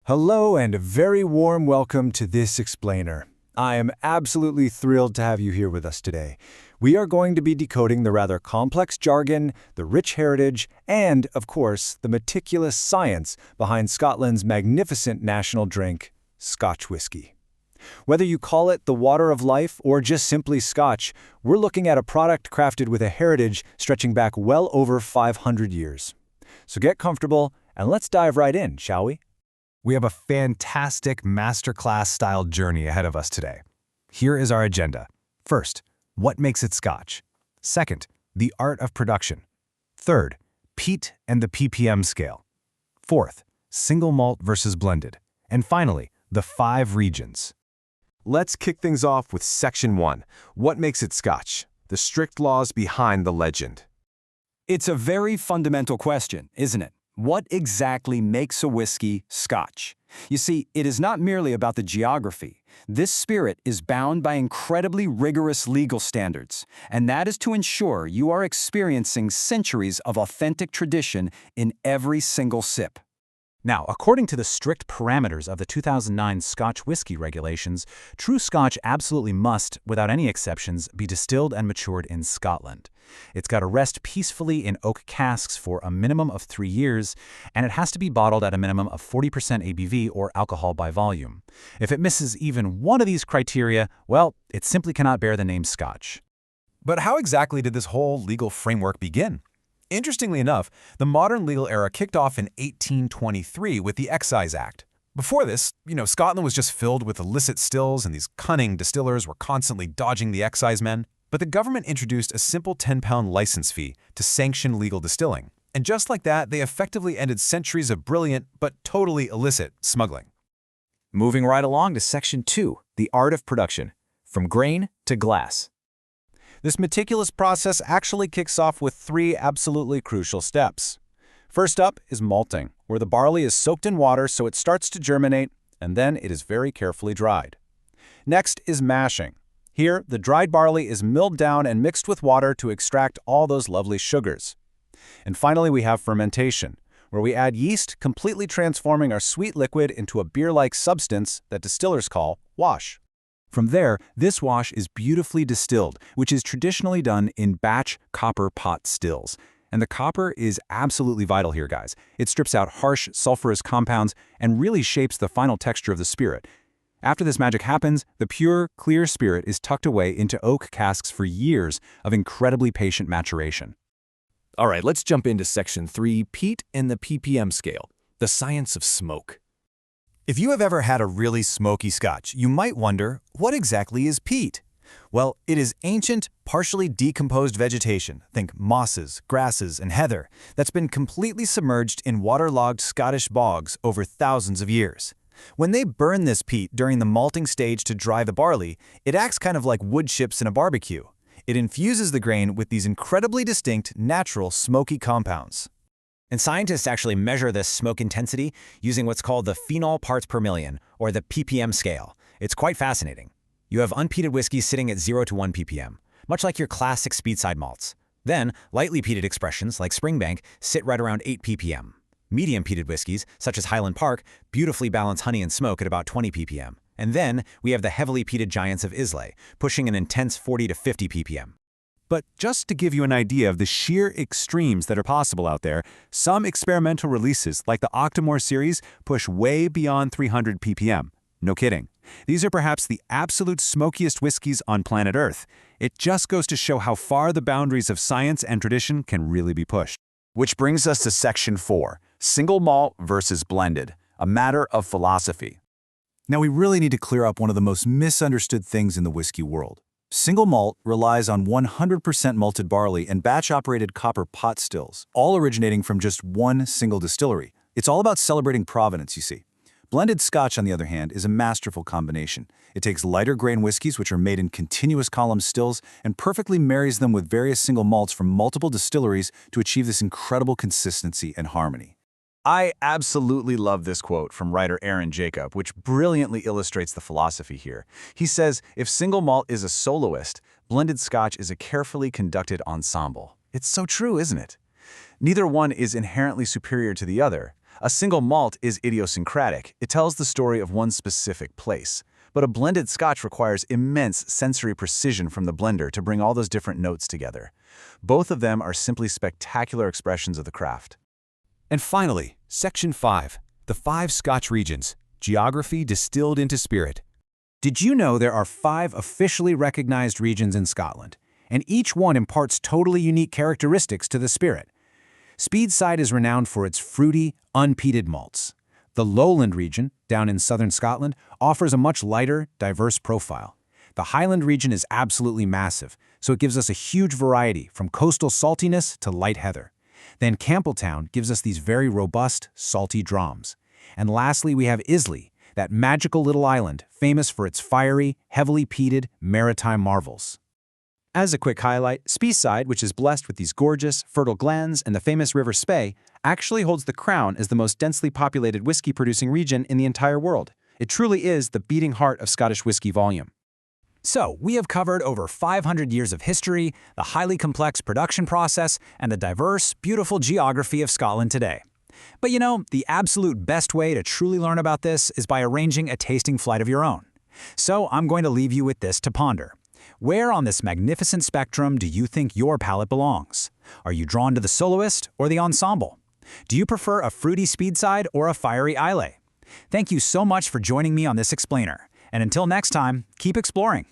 Hello and a very warm welcome to this explainer. I am absolutely thrilled to have you here with us today. We are going to be decoding the rather complex jargon, the rich heritage, and, of course, the meticulous science behind Scotland's magnificent national drink, Scotch Whiskey. Whether you call it the water of life or just simply Scotch, we're looking at a product crafted with a heritage stretching back well over 500 years. So get comfortable and let's dive right in, shall we? We have a fantastic masterclass-style journey ahead of us today. Here is our agenda. First, what makes it Scotch? Second, the art of production. Third, peat and the ppm scale. Fourth, single malt versus blended. And finally, the 5 regions. Let's kick things off with Section 1. What makes it Scotch? The strict laws behind the legend. It's a very fundamental question, isn't it? What exactly makes a whiskey Scotch? You see, it is not merely about the geography. This spirit is bound by incredibly rigorous legal standards, and that is to ensure you are experiencing centuries of authentic tradition in every single sip. Now, according to the strict parameters of the 2009 Scotch Whiskey regulations, true Scotch absolutely must, without any exceptions, be distilled and matured in Scotland. It's got to rest peacefully in oak casks for a minimum of 3 years, and it has to be bottled at a minimum of 40% ABV or alcohol by volume. If it misses even one of these criteria, well, it simply cannot bear the name Scotch. But how exactly did this whole legal framework begin? Interestingly enough, the modern legal era kicked off in 1823 with the Excise Act. Before this, Scotland was just filled with illicit stills and these cunning distillers were constantly dodging the excise men. But the government introduced a simple £10 license fee to sanction legal distilling. And just like that, they effectively ended centuries of brilliant but totally illicit smuggling. Moving right along to Section 2, the art of production, from grain to glass. This meticulous process actually kicks off with 3 absolutely crucial steps. First up is malting, where the barley is soaked in water so it starts to germinate, and then it is very carefully dried. Next is mashing. Here, the dried barley is milled down and mixed with water to extract all those lovely sugars. And finally, we have fermentation, where we add yeast, completely transforming our sweet liquid into a beer-like substance that distillers call wash. From there, this wash is beautifully distilled, which is traditionally done in batch copper pot stills. And the copper is absolutely vital here, guys. It strips out harsh, sulfurous compounds and really shapes the final texture of the spirit. After this magic happens, the pure, clear spirit is tucked away into oak casks for years of incredibly patient maturation. All right, let's jump into Section 3, peat and the ppm scale, the science of smoke. If you have ever had a really smoky Scotch, you might wonder, what exactly is peat? Well, it is ancient, partially decomposed vegetation, think mosses, grasses, and heather, that's been completely submerged in waterlogged Scottish bogs over thousands of years. When they burn this peat during the malting stage to dry the barley, it acts kind of like wood chips in a barbecue. It infuses the grain with these incredibly distinct, natural, smoky compounds. And scientists actually measure this smoke intensity using what's called the phenol parts per million, or the ppm scale. It's quite fascinating. You have unpeated whiskey sitting at 0 to 1 ppm, much like your classic speedside malts. Then, lightly peated expressions like Springbank sit right around 8 ppm. Medium peated whiskeys, such as Highland Park, beautifully balance honey and smoke at about 20 ppm. And then, we have the heavily peated giants of Islay, pushing an intense 40 to 50 ppm. But just to give you an idea of the sheer extremes that are possible out there, some experimental releases, like the Octomore series, push way beyond 300 ppm. No kidding. These are perhaps the absolute smokiest whiskeys on planet Earth. It just goes to show how far the boundaries of science and tradition can really be pushed. Which brings us to Section 4, single malt versus blended, a matter of philosophy. Now we really need to clear up one of the most misunderstood things in the whiskey world. Single malt relies on 100% malted barley and batch-operated copper pot stills, all originating from just one single distillery. It's all about celebrating provenance, you see. Blended Scotch, on the other hand, is a masterful combination. It takes lighter grain whiskeys, which are made in continuous column stills, and perfectly marries them with various single malts from multiple distilleries to achieve this incredible consistency and harmony. I absolutely love this quote from writer Aaron Jacob, which brilliantly illustrates the philosophy here. He says, if single malt is a soloist, blended Scotch is a carefully conducted ensemble. It's so true, isn't it? Neither one is inherently superior to the other. A single malt is idiosyncratic. It tells the story of one specific place. But a blended Scotch requires immense sensory precision from the blender to bring all those different notes together. Both of them are simply spectacular expressions of the craft. And finally, Section 5, the 5 Scotch regions, geography distilled into spirit. Did you know there are 5 officially recognized regions in Scotland, and each one imparts totally unique characteristics to the spirit? Speedside is renowned for its fruity, unpeated malts. The Lowland region, down in southern Scotland, offers a much lighter, diverse profile. The Highland region is absolutely massive, so it gives us a huge variety from coastal saltiness to light heather. Then Campbelltown gives us these very robust, salty drams. And lastly, we have Islay, that magical little island famous for its fiery, heavily peated maritime marvels. As a quick highlight, Speyside, which is blessed with these gorgeous, fertile glens and the famous River Spey, actually holds the crown as the most densely populated whiskey-producing region in the entire world. It truly is the beating heart of Scottish whiskey volume. So, we have covered over 500 years of history, the highly complex production process, and the diverse, beautiful geography of Scotland today. But you know, the absolute best way to truly learn about this is by arranging a tasting flight of your own. So, I'm going to leave you with this to ponder. Where on this magnificent spectrum do you think your palate belongs? Are you drawn to the soloist or the ensemble? Do you prefer a fruity Speedside or a fiery Islay? Thank you so much for joining me on this explainer. And until next time, keep exploring.